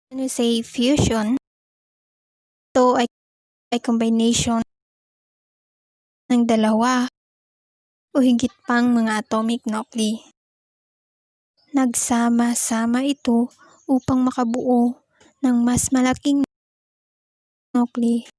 When we say fusion, ito ay combination ng dalawa o higit pang mga atomic nuclei. Nagsama-sama ito upang makabuo ng mas malaking nuclei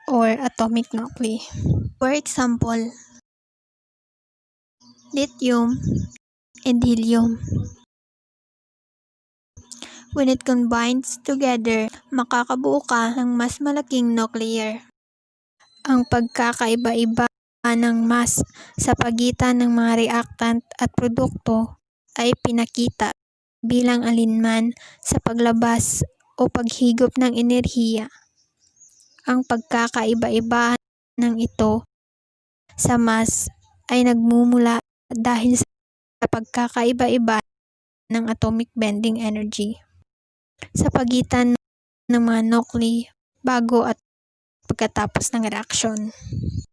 or atomic nuclei. For example, lithium and helium. When it combines together, makakabuo ka ng mas malaking nuclear. Ang pagkakaiba-iba ng mass sa pagitan ng mga reactant at produkto ay pinakita bilang alinman sa paglabas o paghigop ng enerhiya. Ang pagkakaiba-iba ng ito sa mass ay nagmumula dahil sa pagkakaiba-iba ng atomic bending energy sa pagitan ng mga nuclei bago at pagkatapos ng reaksyon.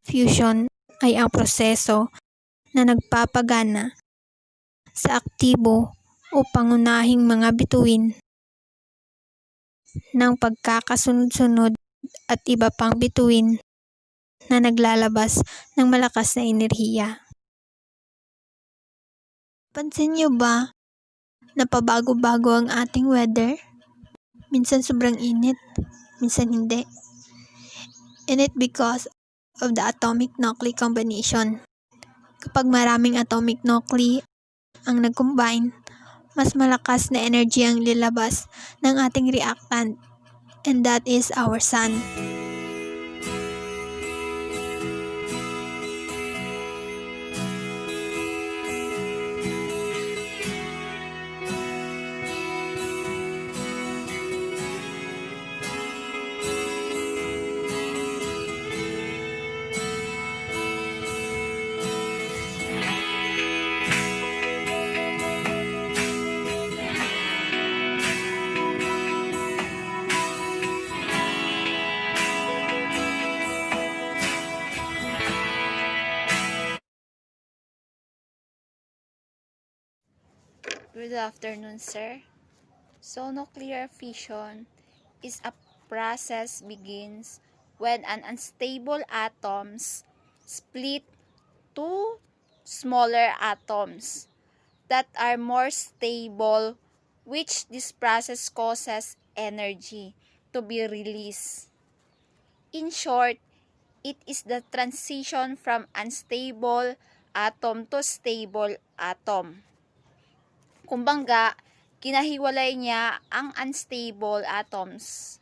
Fusion ay ang proseso na nagpapagana sa aktibo o pangunahing mga bituin ng pagkakasunod-sunod at iba pang bituin na naglalabas ng malakas na enerhiya. Pansin niyo ba na pabago-bago ang ating weather? Minsan sobrang init, minsan hindi. And it because of the atomic nuclei combination. Kapag maraming atomic nuclei ang nag-combine, mas malakas na energy ang lilabas ng ating reactant, and that is our sun. Good afternoon, sir. So, nuclear fission is a process begins when an unstable atoms split to smaller atoms that are more stable, which this process causes energy to be released. In short, it is the transition from unstable atom to stable atom. Kumbaga, kinahiwalay niya ang unstable atoms.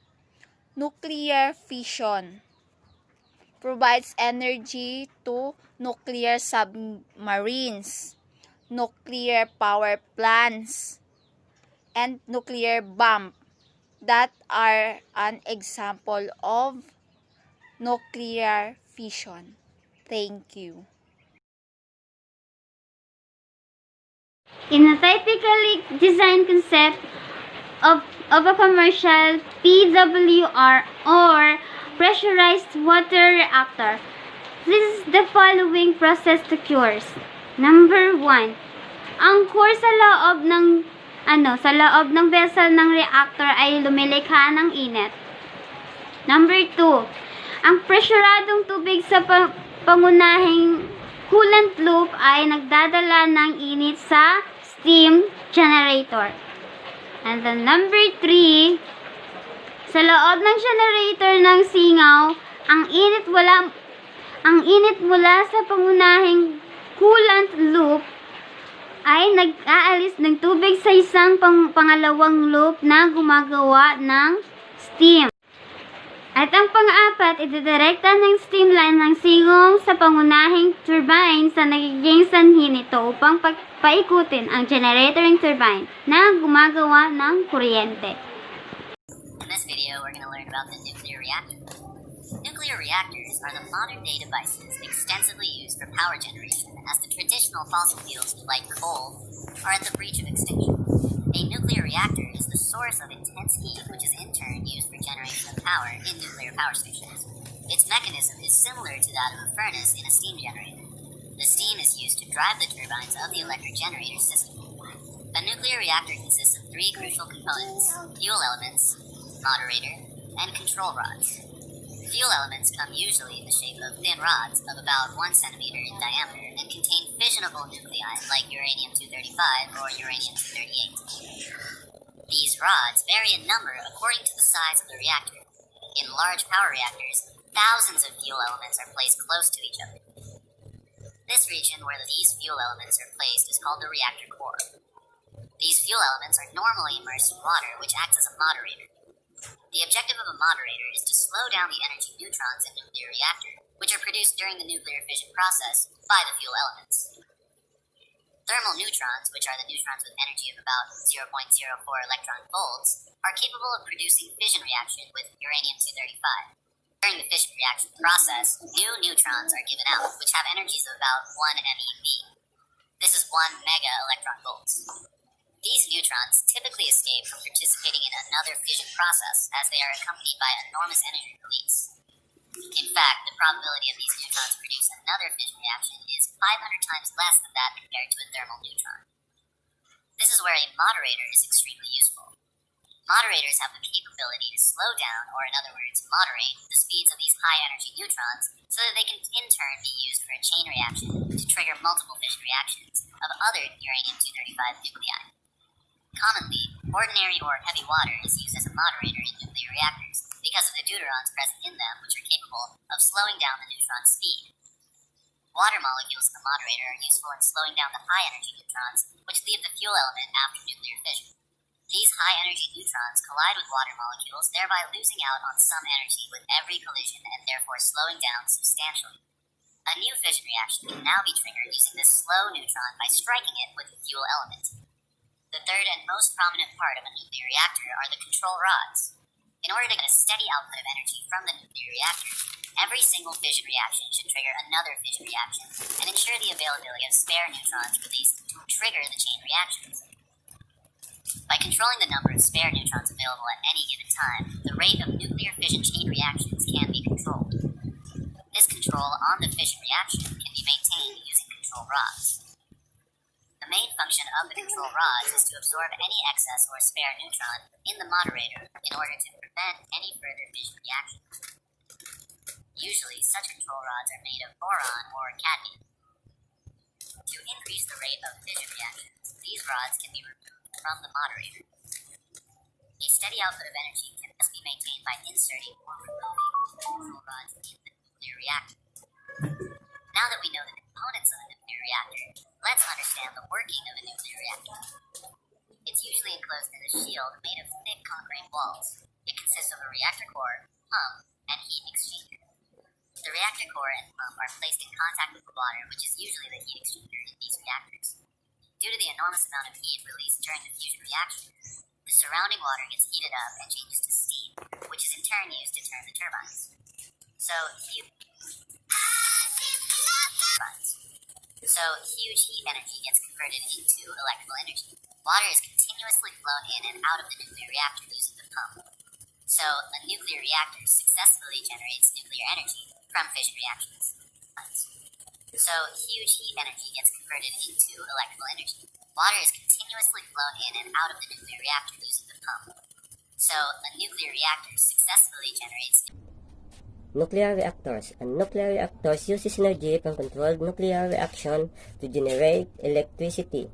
Nuclear fission provides energy to nuclear submarines, nuclear power plants, and nuclear bomb that are an example of nuclear fission. Thank you. In a typically designed concept of a commercial PWR or pressurized water reactor, this is the following process occurs. Number 1. Ang core sa loob ng vessel ng reactor ay lumilikha ng init. Number 2. Ang pressuradong tubig sa pangunahing coolant loop ay nagdadala ng init sa steam generator. And then number 3, sa loob ng generator ng singaw, ang init mula sa pangunahing coolant loop ay nag-aalis ng tubig sa isang pangalawang loop na gumagawa ng steam. At ang pang-apat, ididirekta ng steam line ng singong sa pangunahing turbine sa nagiging sanhi nito upang paikutin ang generating turbine na gumagawa ng kuryente. In this video, we're going to learn about the nuclear reactor. Nuclear reactors are the modern-day devices extensively used for power generation as the traditional fossil fuels like coal are at the breach of extinction. A nuclear reactor is the source of intense heat, which is in turn used for generation of power in nuclear power stations. Its mechanism is similar to that of a furnace in a steam generator. The steam is used to drive the turbines of the electric generator system. A nuclear reactor consists of three crucial components: fuel elements, moderator, and control rods. Fuel elements come usually in the shape of thin rods of about 1 centimeter in diameter and contain fissionable nuclei like uranium-235 or uranium-238. These rods vary in number according to the size of the reactor. In large power reactors, thousands of fuel elements are placed close to each other. This region where these fuel elements are placed is called the reactor core. These fuel elements are normally immersed in water, which acts as a moderator. The objective of a moderator is to slow down the energy neutrons in a nuclear reactor, which are produced during the nuclear fission process by the fuel elements. Thermal neutrons, which are the neutrons with energy of about 0.04 electron volts, are capable of producing fission reaction with uranium-235. During the fission reaction process, new neutrons are given out, which have energies of about 1 MeV. This is 1 mega electron volts. These neutrons typically escape from participating in another fission process as they are accompanied by enormous energy release. In fact, the probability of these neutrons produce another fission reaction is 500 times less than that compared to a thermal neutron. This is where a moderator is extremely useful. Moderators have the capability to slow down, or in other words, moderate, the speeds of these high-energy neutrons so that they can in turn be used for a chain reaction to trigger multiple fission reactions of other uranium-235 nuclei. Commonly, ordinary or heavy water is used as a moderator in nuclear reactors because of the deuterons present in them, which are capable of slowing down the neutron speed. Water molecules in the moderator are useful in slowing down the high-energy neutrons, which leave the fuel element after nuclear fission. These high-energy neutrons collide with water molecules, thereby losing out on some energy with every collision and therefore slowing down substantially. A new fission reaction can now be triggered using this slow neutron by striking it with the fuel element. The third and most prominent part of a nuclear reactor are the control rods. In order to get a steady output of energy from the nuclear reactor, every single fission reaction should trigger another fission reaction and ensure the availability of spare neutrons released to trigger the chain reactions. By controlling the number of spare neutrons available at any given time, the rate of nuclear fission chain reactions can be controlled. This control on the fission reaction can be maintained using control rods. The main function of the control rods is to absorb any excess or spare neutron in the moderator in order to prevent any further fission reactions. Usually, such control rods are made of boron or cadmium. To increase the rate of fission reactions, these rods can be removed from the moderator. A steady output of energy can thus be maintained by inserting or removing the control rods in the nuclear reactor. Now that we know the components of a nuclear reactor, let's understand the working of a nuclear reactor. It's usually enclosed in a shield made of thick concrete walls. It consists of a reactor core, pump, and heat exchanger. The reactor core and pump are placed in contact with the water, which is usually the heat exchanger in these reactors. Due to the enormous amount of heat released during the fusion reaction, the surrounding water gets heated up and changes to steam, which is in turn used to turn the turbines. Huge heat energy gets converted into electrical energy. Water is continuously flown in and out of the nuclear reactor using the pump. So, a nuclear reactor successfully generates nuclear energy from fission reactions. So, huge heat energy gets converted into electrical energy. Water is continuously flown in and out of the nuclear reactor using the pump. So, a nuclear reactor successfully generates Nuclear reactors. A nuclear reactor uses energy from controlled nuclear reaction to generate electricity.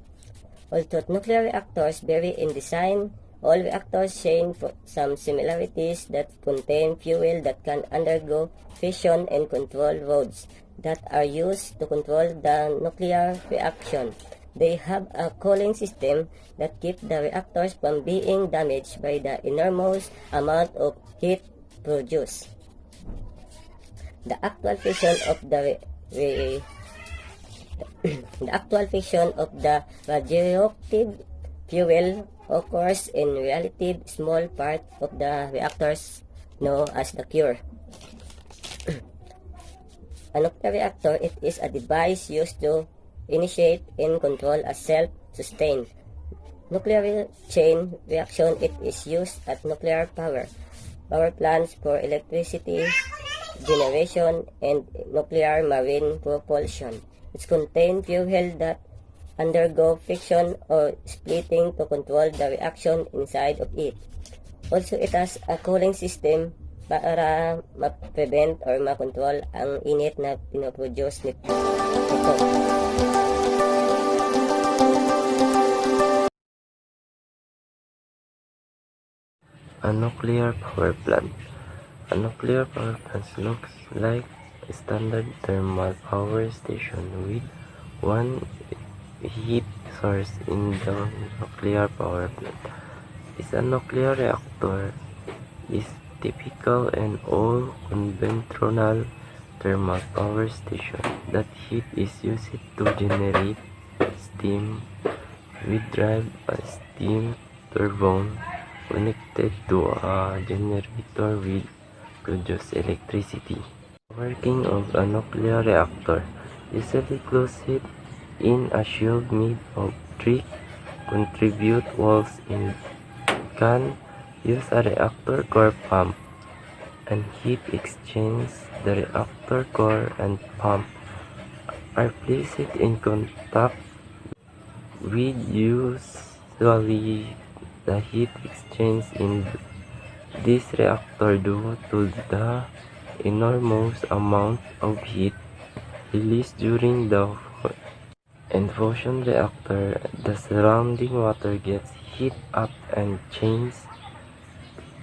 Although nuclear reactors vary in design, all reactors share some similarities that contain fuel that can undergo fission and control rods that are used to control the nuclear reaction. They have a cooling system that keeps the reactors from being damaged by the enormous amount of heat produced. The actual fission of the radioactive fuel occurs in relatively small part of the reactors known as the core. A nuclear reactor is a device used to initiate and control a self-sustained nuclear chain reaction. It is used at nuclear power plants for electricity generation and nuclear marine propulsion. It contains fuel that undergo friction or splitting to control the reaction inside of it. Also, it has a cooling system para ma-prevent or ma-control ang init na pinoproduce nito. A nuclear power plant. A nuclear power plant looks like a standard thermal power station with one heat source in the nuclear power plant. A nuclear reactor is typical in all conventional thermal power station. That heat is used to generate steam. We drive a steam turbine connected to a generator will produce electricity. Working of a nuclear reactor usually closed in a shield made of three contribute walls in can use a reactor core pump and heat exchange. The reactor core and pump are placed in contact with usually the heat exchange in this reactor due to the enormous amount of heat released during the infusion reactor. The surrounding water gets heat up and changed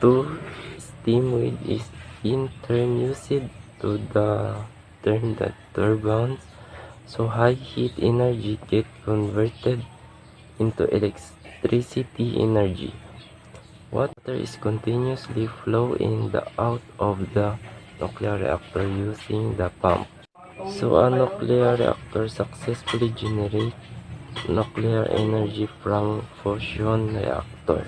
to steam, which is in turn used to turn the turbines, so high heat energy get converted into electricity energy. Water is continuously flow in the out of the nuclear reactor using the pump. So a nuclear reactor successfully generates nuclear energy from fusion reactor.